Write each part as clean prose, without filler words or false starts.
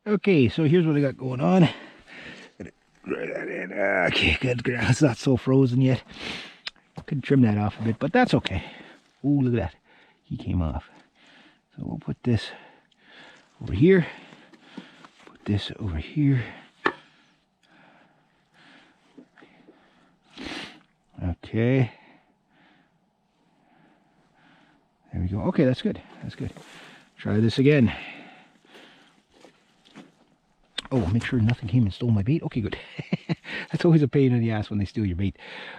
Okay, so here's what I got going on. Right that in. Okay, good. It's not so frozen yet. Could trim that off a bit, but that's okay. Ooh, look at that. He came off. So we'll put this over here. Put this over here. Okay. There we go. Okay, that's good. That's good. Try this again. Oh, make sure nothing came and stole my bait. Okay, good. That's always a pain in the ass when they steal your bait.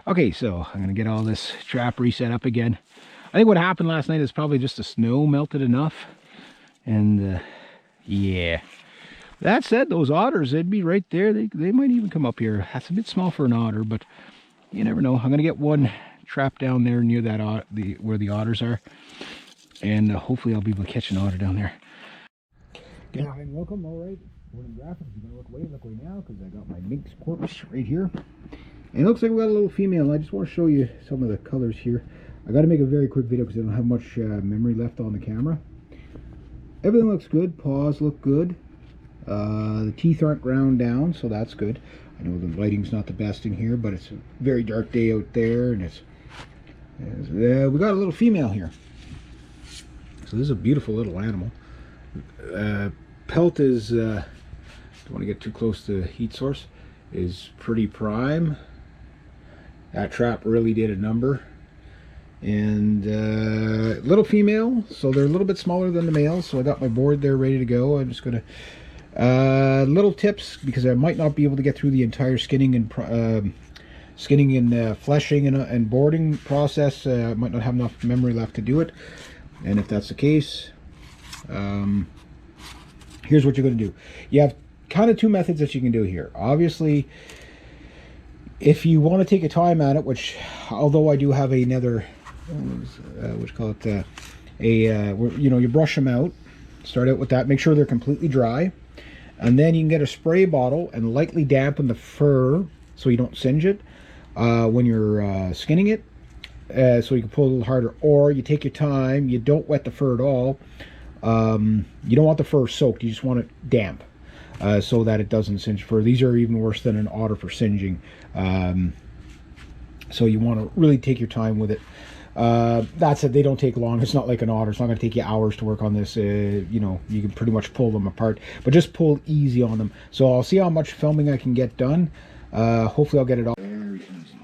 Okay, so I'm going to get all this trap reset up again. I think what happened last night is probably just the snow melted enough. And, yeah. That said, those otters, they'd be right there. They might even come up here. That's a bit small for an otter, but you never know. I'm going to get one trap down there near that where the otters are. And hopefully I'll be able to catch an otter down there. Yeah, and welcome, all right. Morning graphics. You're gonna look away now, because I got my minx corpse right here. And it looks like we got a little female. I just want to show you some of the colors here. I got to make a very quick video because I don't have much memory left on the camera. Everything looks good. Paws look good. The teeth aren't ground down, so that's good. I know the lighting's not the best in here, but it's a very dark day out there, and we got a little female here. So this is a beautiful little animal. Pelt is, don't want to get too close to the heat source, is pretty prime. That trap really did a number. And little female, so they're a little bit smaller than the males, so I got my board there ready to go. I'm just going to, little tips, because I might not be able to get through the entire skinning and fleshing and boarding process. I might not have enough memory left to do it. And if that's the case, here's what you're going to do. You have kind of two methods that you can do here. Obviously, if you want to take a time at it, which, although I do have another, what you call it, you brush them out. Start out with that. Make sure they're completely dry. And then you can get a spray bottle and lightly dampen the fur so you don't singe it when you're skinning it. So you can pull a little harder. Or you take your time. You don't wet the fur at all. You don't want the fur soaked. You just want it damp so that it doesn't singe fur. These are even worse than an otter for singeing. So you want to really take your time with it. That's it. They don't take long. It's not like an otter. It's not going to take you hours to work on this. You can pretty much pull them apart, but just pull easy on them. So I'll see how much filming I can get done. Hopefully I'll get it all very easy.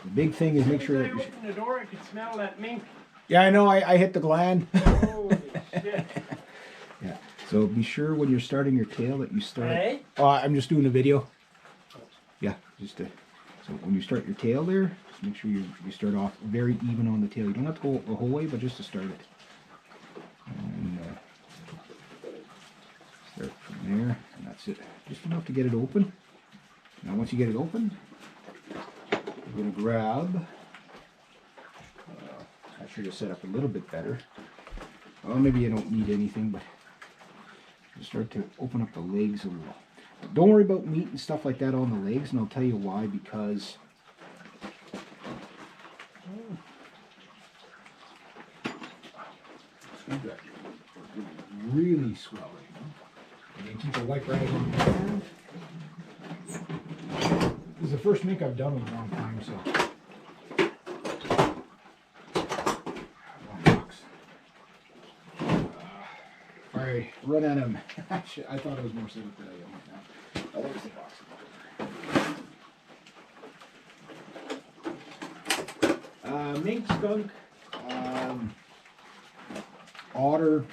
The big thing is make sure that you open the door. I can smell that mink. Yeah, I know. I hit the gland. Holy shit. Yeah. So be sure when you're starting your tail that you start. Hey? Oh, I'm just doing a video. Yeah, just so when you start your tail there, just make sure you start off very even on the tail. You don't have to go the whole way, but just to start it. And start from there, and that's it. Just enough to get it open. Now once you get it open, you're going to grab. I should have set up a little bit better. Well, maybe you don't need anything, but you start to open up the legs a little. Don't worry about meat and stuff like that on the legs, and I'll tell you why, because really swelling. And you keep a wipe right on the hand. This is the first mink I've done in a long time, so. Alright, run at him. I thought it was more set up than I am right now. Oh, there's the box. Mink, skunk, otter,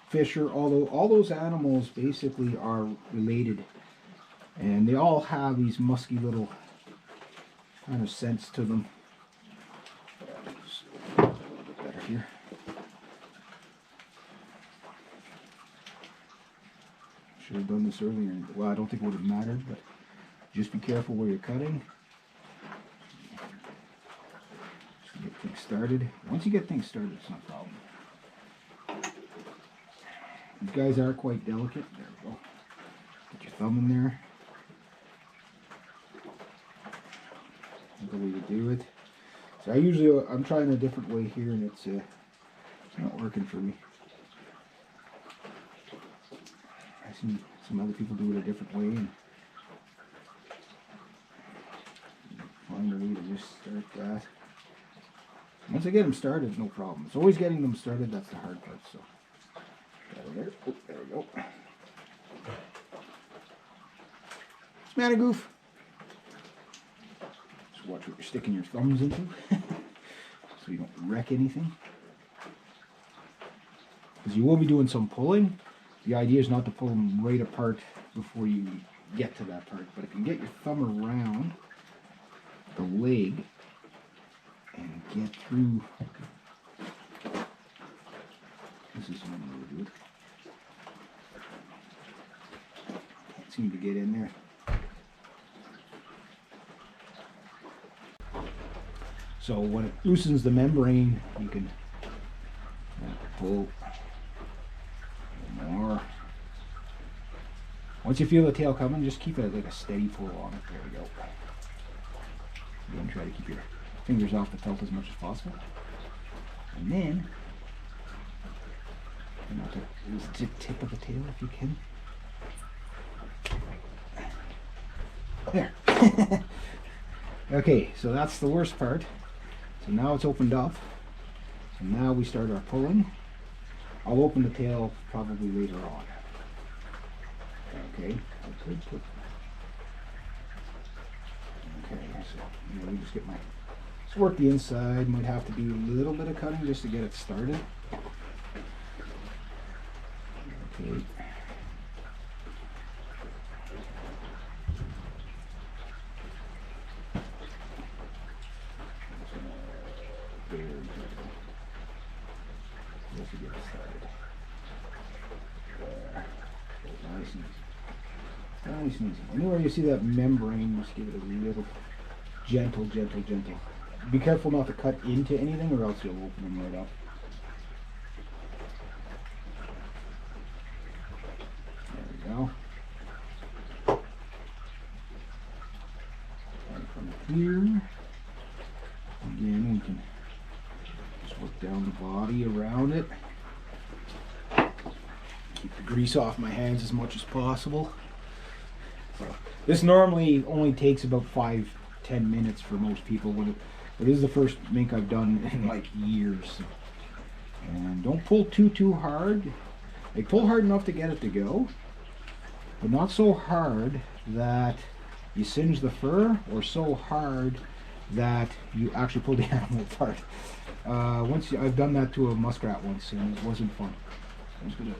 fisher, all those animals basically are related, and they all have these musky little kind of scents to them. A little bit better here. Should have done this earlier. Well, I don't think it would have mattered, but just be careful where you're cutting. Just get things started. Once you get things started, it's not a problem. These guys are quite delicate. There we go. Put your thumb in there. That's the way you do it. So I'm trying a different way here, and it's It's not working for me. I see some other people do it a different way and find a way to just start that. Once I get them started, no problem. It's always getting them started that's the hard part. So there. Oh, there we go. What's the matter, Goof? Just watch what you're sticking your thumbs into so you don't wreck anything. Because you will be doing some pulling. The idea is not to pull them right apart before you get to that part. But if you get your thumb around the leg and get through, this is one way to do it. Can't seem to get in there. So when it loosens the membrane, you can pull more. Once you feel the tail coming, just keep it like a steady pull on it. There we go. Again, try to keep your fingers off the pelt as much as possible. And then, not to lose the tip of the tail if you can. There. Okay, so that's the worst part. So now it's opened up. So now we start our pulling. I'll open the tail probably later on. Okay, okay, so let me just get my, let's work the inside. Might have to do a little bit of cutting just to get it started. Okay. Nice and easy. Anywhere you see that membrane, just give it a little gentle. Be careful not to cut into anything or else you'll open them right up. There we go. And from here, again, we can just work down the body around it. Keep the grease off my hands as much as possible. So this normally only takes about 5-10 minutes for most people. But this is the first mink I've done in like years. And don't pull too hard. Like pull hard enough to get it to go, but not so hard that you singe the fur, or so hard that you actually pull the animal apart. I've done that to a muskrat once, and it wasn't fun. I'm just gonna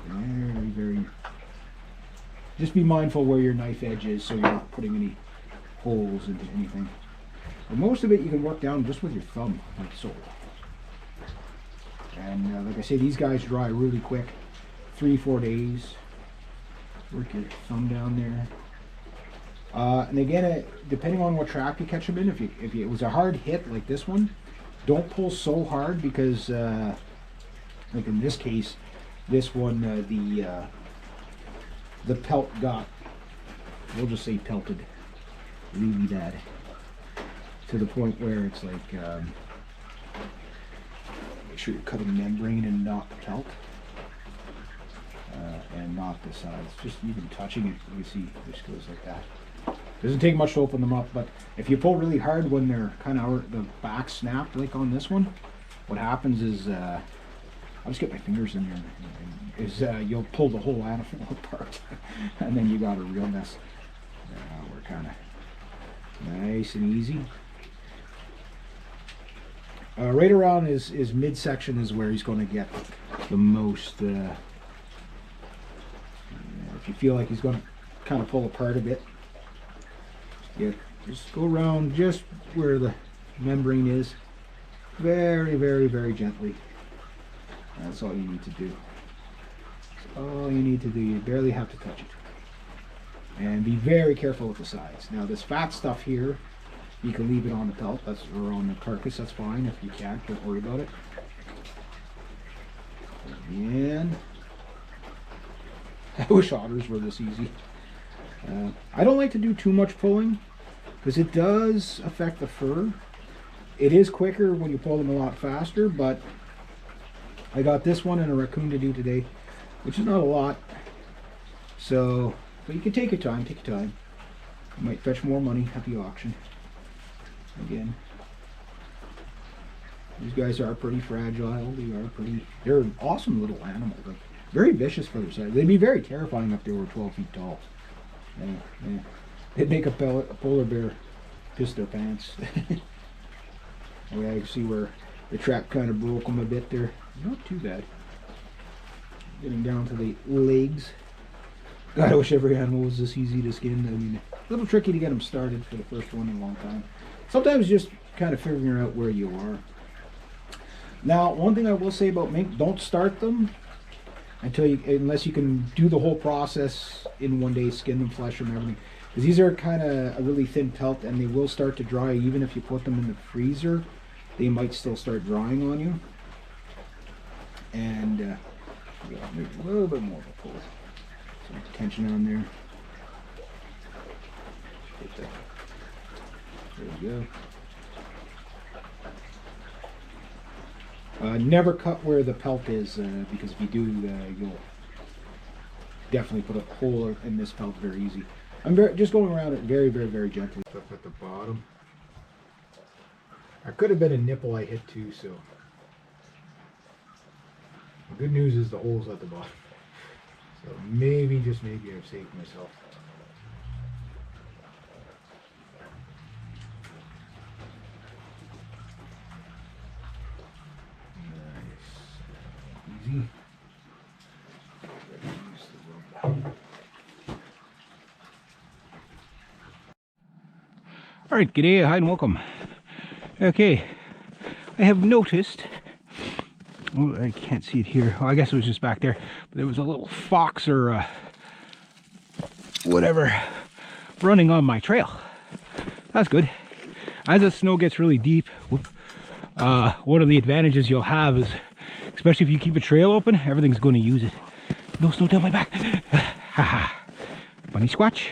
very just be mindful where your knife edge is so you're not putting any holes into anything. But most of it you can work down just with your thumb, like so. And like I say, these guys dry really quick, 3-4 days. Work your thumb down there. And again, depending on what trap you catch them in, if it was a hard hit like this one, don't pull so hard because, like in this case, this one, the pelt got, we'll just say pelted really bad, to the point where it's like, make sure you're cutting membrane and not the pelt, and not the sides. Just even touching it, you see, it just goes like that. Doesn't take much to open them up, but if you pull really hard when they're kind of the back snapped, like on this one, what happens is, I'll just get my fingers in there, is you'll pull the whole animal apart, and then you got a real mess. We're kind of nice and easy. Right around his midsection is where he's going to get the most. If you feel like he's going to kind of pull apart a bit, just go around just where the membrane is, very gently. That's all you need to do. That's all you need to do. You barely have to touch it. And be very careful with the sides. Now this fat stuff here, you can leave it on the pelt, or on the carcass, that's fine. If you can't, don't worry about it. And I wish otters were this easy. I don't like to do too much pulling because it does affect the fur. It is quicker when you pull them a lot faster, but I got this one and a raccoon to do today, which is not a lot. So, but you can take your time, take your time. You might fetch more money at the auction. Again, these guys are pretty fragile. They're an awesome little animal. Like, very vicious for their size. They'd be very terrifying if they were 12 feet tall. Yeah. They'd make a polar bear piss their pants. Oh yeah, you can see where the trap kind of broke them a bit there. Not too bad. Getting down to the legs. God, I wish every animal was this easy to skin. I mean, a little tricky to get them started for the first one in a long time. Sometimes just kind of figuring out where you are. Now, one thing I will say about mink, don't start them unless you can do the whole process in one day, skin them, flesh them, everything. Because these are kind of a really thin pelt, and they will start to dry even if you put them in the freezer. They might still start drying on you. And maybe a little bit more of a pull. Some tension on there. There we go. Never cut where the pelt is, because if you do, you'll definitely put a hole in this pelt very easy. I'm just going around it very, very, very gently. Up at the bottom. There could have been a nipple I hit too, so. The good news is the hole's at the bottom. So maybe, just maybe, I've saved myself. Nice. Easy. Alright, g'day, hi and welcome. Okay, I have noticed, well, I can't see it here, well, I guess it was just back there, but there was a little fox or whatever running on my trail. That's good. As the snow gets really deep, one of the advantages you'll have is, especially if you keep a trail open, everything's going to use it. No snow down my back. Haha. Bunny squatch.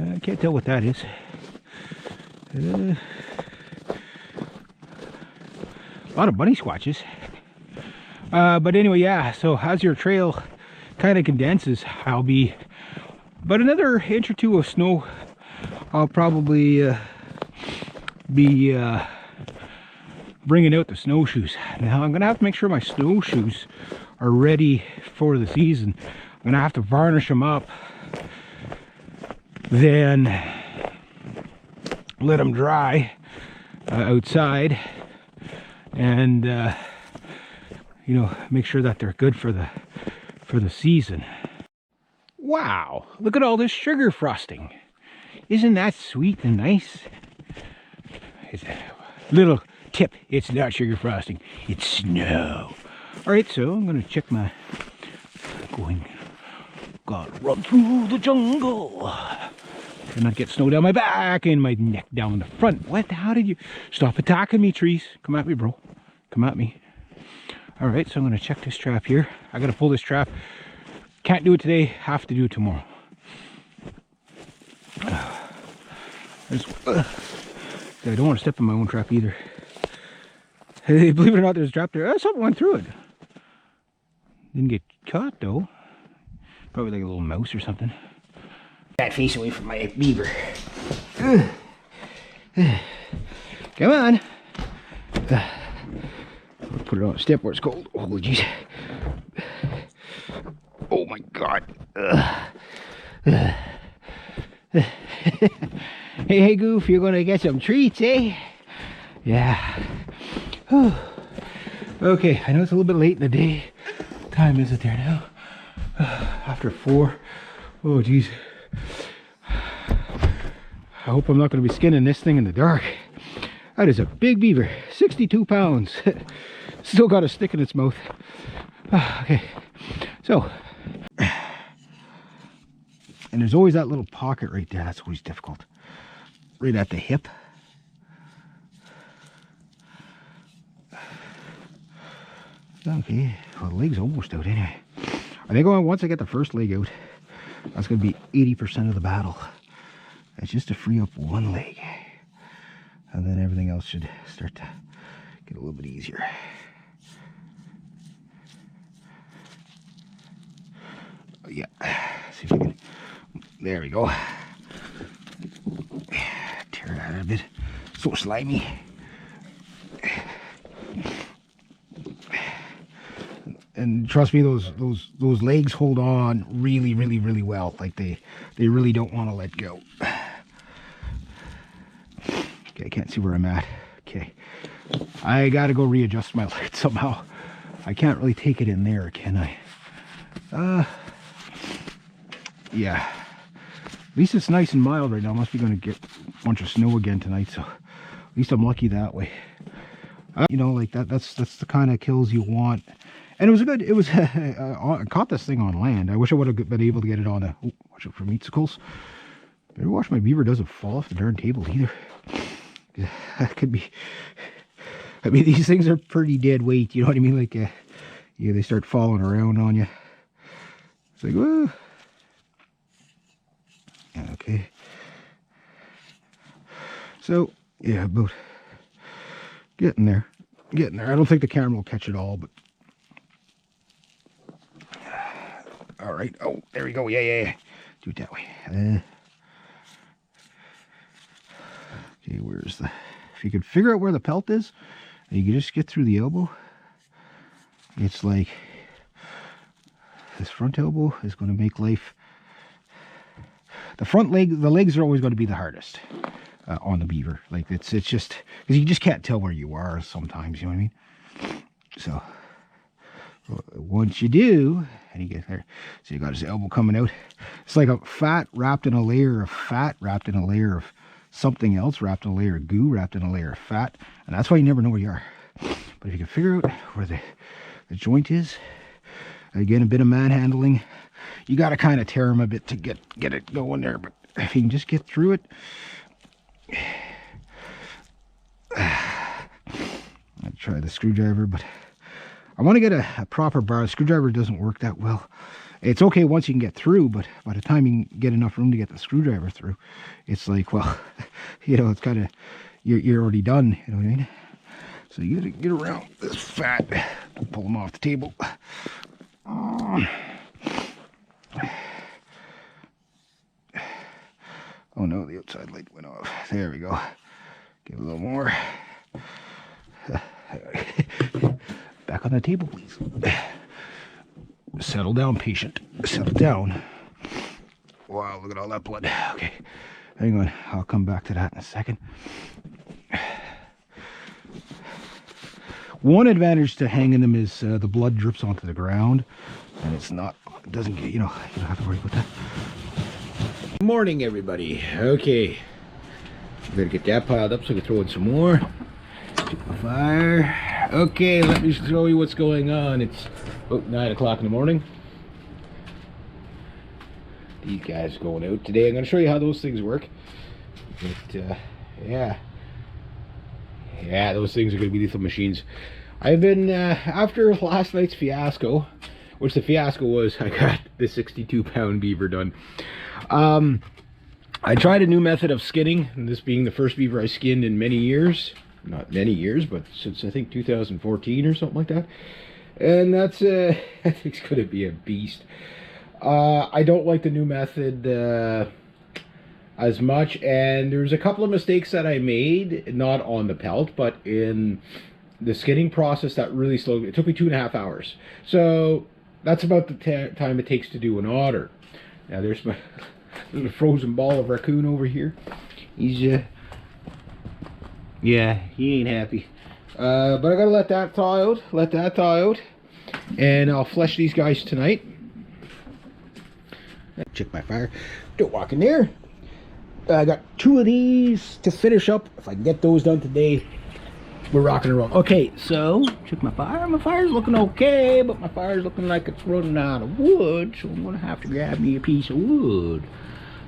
I can't tell what that is. A lot of bunny squatches. But anyway, yeah, so as your trail kind of condenses, I'll be about another inch or two of snow. I'll probably be bringing out the snowshoes. Now I'm gonna have to make sure my snowshoes are ready for the season. I'm gonna have to varnish them up, then let them dry outside, and you know, make sure that they're good for the season. Wow, look at all this sugar frosting. Isn't that sweet and nice? It's a little tip, it's not sugar frosting, it's snow. Alright, so I'm gonna check my gotta run through the jungle and not get snow down my back and my neck down the front. What? How did you stop attacking me, trees? Come at me, bro. Come at me. Alright, so I'm gonna check this trap here. I gotta pull this trap. Can't do it today, have to do it tomorrow. I don't want to step in my own trap either. Hey, believe it or not, there's a trap there. Something went through it. Didn't get caught though. Probably like a little mouse or something. That face away from my beaver. Come on. I'll put it on a step where it's cold. Oh jeez. Oh my god. Hey Goof, you're gonna get some treats, eh? Yeah. Whew. Okay, I know it's a little bit late in the day. What time is it there now? After 4. Oh geez. I hope I'm not going to be skinning this thing in the dark. That is a big beaver, 62 pounds. Still got a stick in its mouth. Okay, so, and there's always that little pocket right there. That's always difficult. Right at the hip. Okay, well, the leg's almost out anyway. I think once I get the first leg out, that's going to be 80% of the battle. That's just to free up one leg. And then everything else should start to get a little bit easier. Yeah, see if I can, there we go. Tear that out a bit, so slimy. And trust me, those legs hold on really, really, really well. Like they really don't want to let go. Okay, I can't see where I'm at. Okay, I gotta go readjust my light somehow. I can't really take it in there, can I? Yeah. At least it's nice and mild right now. Must be going to get a bunch of snow again tonight, so at least I'm lucky that way. You know, like that's the kind of kills you want. And it was I caught this thing on land. I wish I would have been able to get it on a, oh, watch out for meatsicles. Better watch my beaver doesn't fall off the darn table either. That could be, I mean, these things are pretty dead weight, you know what I mean? Like, yeah, they start falling around on you. It's like, whoa. Okay. So, yeah, about getting there. I don't think the camera will catch it all, but all right. Oh, there we go. Yeah. Do it that way. Okay, where's the... If you could figure out where the pelt is, and you can just get through the elbow, it's like this front elbow is going to make life... The front leg, the legs are always going to be the hardest on the beaver. Like it's just because you just can't tell where you are sometimes. You know what I mean? So once you do, and you get there, so you got his elbow coming out. It's like a fat wrapped in a layer of fat, wrapped in a layer of something else, wrapped in a layer of goo, wrapped in a layer of fat, and that's why you never know where you are. But if you can figure out where the joint is, again, a bit of manhandling. You got to kind of tear them a bit to get it going there, but if you can just get through it. I'd try the screwdriver, but I want to get a proper bar. The screwdriver doesn't work that well. It's okay once you can get through, but by the time you can get enough room to get the screwdriver through, it's like, well, you know, it's kind of, you're already done, you know what I mean? So you got to get around this fat, pull them off the table. Oh no, the outside light went off. There we go. Give a little more. Back on the table, please. Settle down, patient. Settle down. Wow, look at all that blood. Okay, hang on. I'll come back to that in a second. One advantage to hanging them is the blood drips onto the ground, and it doesn't get, you don't have to worry about that. Morning, everybody. Okay, better get that piled up so I can throw in some more. Pick my fire. Okay, let me show you what's going on. It's about 9 o'clock in the morning. These guys are going out today. I'm going to show you how those things work. But yeah, those things are going to be lethal machines. I've been after last night's fiasco, which the fiasco was I got the 62-pound beaver done. I tried a new method of skinning, and this being the first beaver I skinned in many years. Not many years, but since I think 2014 or something like that. And that's I think it's going to be a beast. I don't like the new method as much, and there's a couple of mistakes that I made, not on the pelt, but in the skinning process that really slowed. It took me 2.5 hours. So that's about the time it takes to do an otter. Now there's my little frozen ball of raccoon over here. He's yeah, he ain't happy. But I gotta let that thaw out, and I'll flesh these guys tonight. Check my fire. Don't walk in there. I got 2 of these to finish up. If I can get those done today, we're rocking and rolling. Okay, so check my fire. My fire's looking okay, but my fire's looking like it's running out of wood, so I'm gonna have to grab me a piece of wood.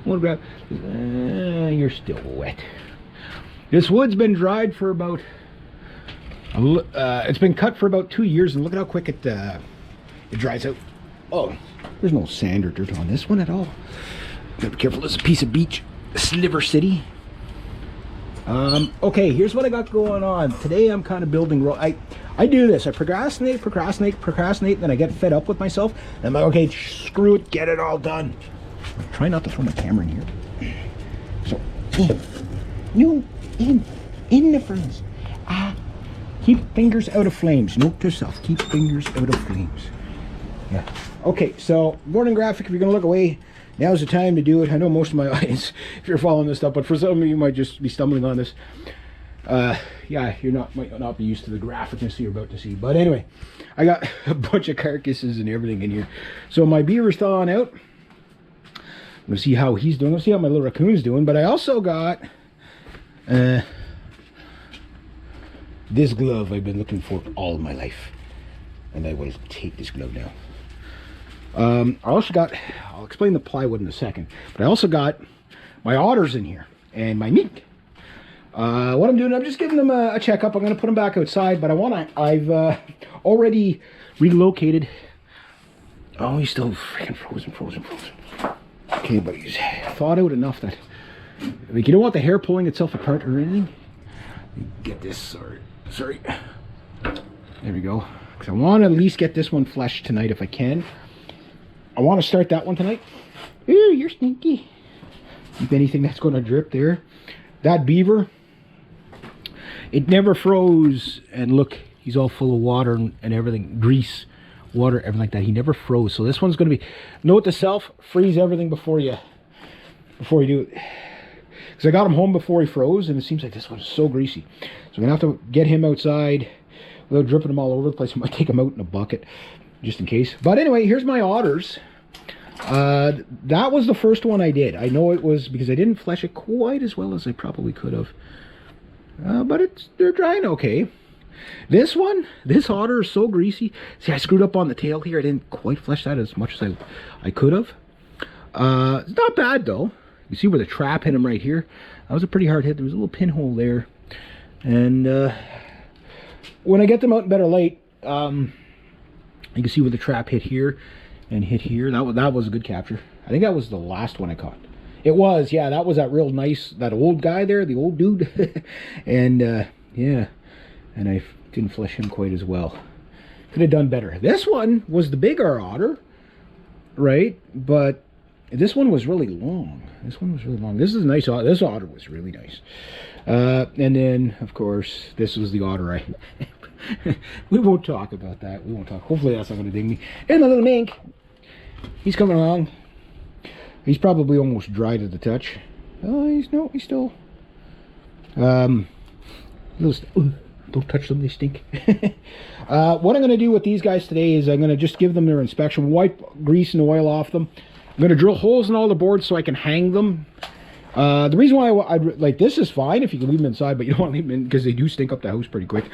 I'm gonna grab. You're still wet. This wood's been dried for about. It's been cut for about 2 years, and look at how quick it dries out. Oh, there's no sand or dirt on this one at all. Gotta be careful. This is a piece of beach, Sliver City. Okay, here's what I got going on. Today I'm kind of building, I do this. I procrastinate, then I get fed up with myself. And I'm like, okay, screw it, get it all done. Try not to throw my camera in here. So, in the furnace. Keep fingers out of flames. Note to self, keep fingers out of flames. Yeah. Okay, so morning graphic, if you're gonna look away, now's the time to do it. I know most of my audience, if you're following this stuff, but for some of you might just be stumbling on this. Yeah, might not be used to the graphicness you're about to see. But anyway, I got a bunch of carcasses and everything in here. So my beaver's thawing out. I'm gonna see how he's doing. Let's see how my little raccoon's doing. But I also got this glove I've been looking for all my life, and I will take this glove now. I also got, I'll explain the plywood in a second, but I also got my otters in here and my mink. What I'm doing, I'm just giving them a checkup. I'm going to put them back outside, but I've already relocated. Oh, he's still freaking frozen. Okay, but he's thawed out enough that, like, you don't want the hair pulling itself apart or anything. Get this, sorry. There we go. Because I want to at least get this one fleshed tonight if I can. I want to start that one tonight. Ooh, you're stinky. If anything, that's going to drip there. That beaver, it never froze. And look, he's all full of water and everything. Grease, water, everything like that. He never froze. So this one's going to be, note to self, freeze everything before you do it. Because I got him home before he froze, and it seems like this one is so greasy. So I'm going to have to get him outside without dripping him all over the place. I might take him out in a bucket, just in case. But anyway, here's my otters. That was the first one I did. I know it was because I didn't flesh it quite as well as I probably could have. But they're drying okay. This otter is so greasy. See, I screwed up on the tail here. I didn't quite flesh that as much as I could have. It's not bad though. You see where the trap hit him right here? That was a pretty hard hit. There was a little pinhole there. And when I get them out in better light, you can see where the trap hit here and hit here. That was a good capture. I think that was the last one I caught. It was, yeah, that was that real nice, that old guy there, the old dude. And yeah, and I didn't flesh him quite as well. Could have done better. This one was the bigger otter, right? But this one was really long. This is a nice otter. This otter was really nice. And then, of course, this was the otter we won't talk about that. We won't talk. Hopefully that's not going to ding me. And the little mink. He's coming along. He's probably almost dry to the touch. Oh, he's still. Don't touch them, they stink. What I'm going to do with these guys today is I'm going to just give them their inspection, wipe grease and oil off them. I'm going to drill holes in all the boards so I can hang them. The reason why I like this is fine if you can leave them inside, but you don't want to leave them in because they do stink up the house pretty quick.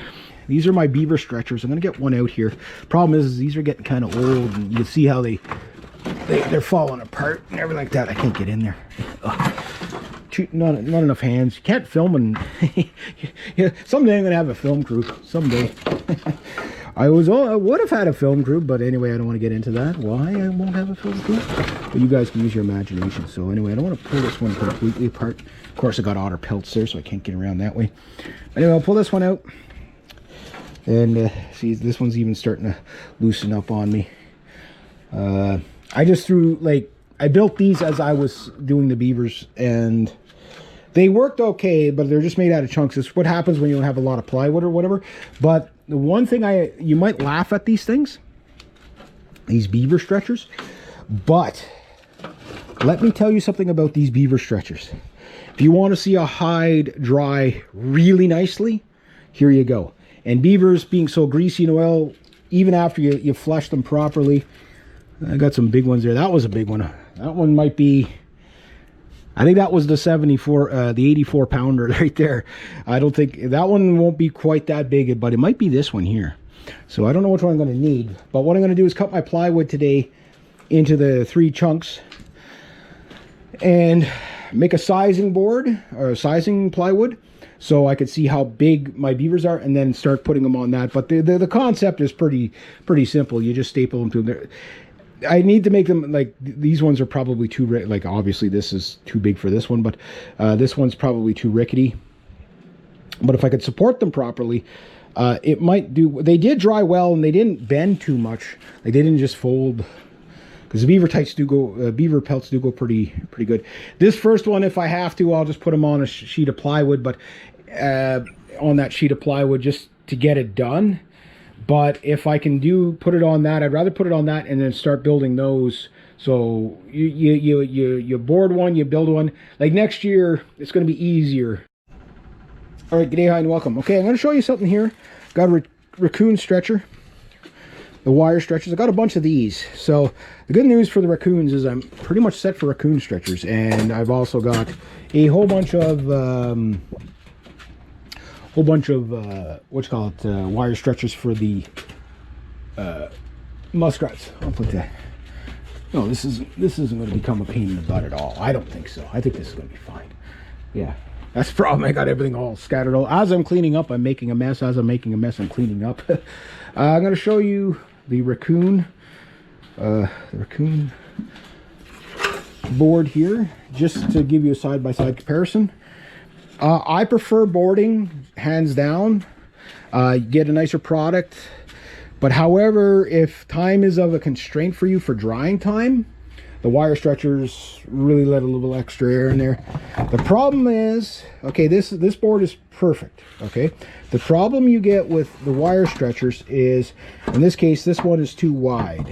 These are my beaver stretchers. I'm going to get one out here. Problem is these are getting kind of old, and you can see how they're falling apart and everything like that. I can't get in there. Not enough hands. You can't film, and yeah, someday I'm going to have a film crew. Someday. I would have had a film crew, but anyway, I don't want to get into that. Why I won't have a film crew? But you guys can use your imagination. So anyway, I don't want to pull this one completely apart. Of course, I got otter pelts there, so I can't get around that way. Anyway, I'll pull this one out. And see, this one's even starting to loosen up on me. I just threw, I built these as I was doing the beavers, and they worked okay, but they're just made out of chunks. It's what happens when you don't have a lot of plywood or whatever. But the one thing you might laugh at these things, these beaver stretchers, but let me tell you something about these beaver stretchers. If you want to see a hide dry really nicely, here you go. And beavers being so greasy and oil, even after you flush them properly, I got some big ones there. That was a big one. That one might be, I think that was the 84 pounder right there. I don't think, that one won't be quite that big, but it might be this one here. So I don't know which one I'm going to need. But what I'm going to do is cut my plywood today into the 3 chunks and make a sizing board, or a sizing plywood, so I could see how big my beavers are and then start putting them on that. But the concept is pretty simple. You just staple them to them. I need to make them, these ones are probably too, obviously this is too big for this one, but this one's probably too rickety. But if I could support them properly, it might do. They did dry well, and they didn't bend too much. They didn't just fold, because the beaver pelts do go pretty good. This first one, if I have to, I'll just put them on a sheet of plywood, but on that sheet of plywood just to get it done. But if I can put it on that, I'd rather put it on that and then start building those. So you board one, you build one. Like next year, it's going to be easier. All right, g'day, hi, and welcome. Okay, I'm going to show you something here. Got a raccoon stretcher, the wire stretchers. I got a bunch of these. So the good news for the raccoons is I'm pretty much set for raccoon stretchers, and I've also got a whole bunch of wire stretchers for the muskrats. I'll put that. No, this isn't going to become a pain in the butt at all. I don't think so. I think this is going to be fine. Yeah. That's the problem. I got everything all scattered. As I'm cleaning up, I'm making a mess. As I'm making a mess, I'm cleaning up. I'm going to show you the raccoon board here, just to give you a side-by-side comparison. I prefer boarding, hands down. Get a nicer product. But however, if time is of a constraint for you for drying time, the wire stretchers really let a little extra air in there. The problem is, okay, this board is perfect, okay? The problem you get with the wire stretchers is, in this case, this one is too wide.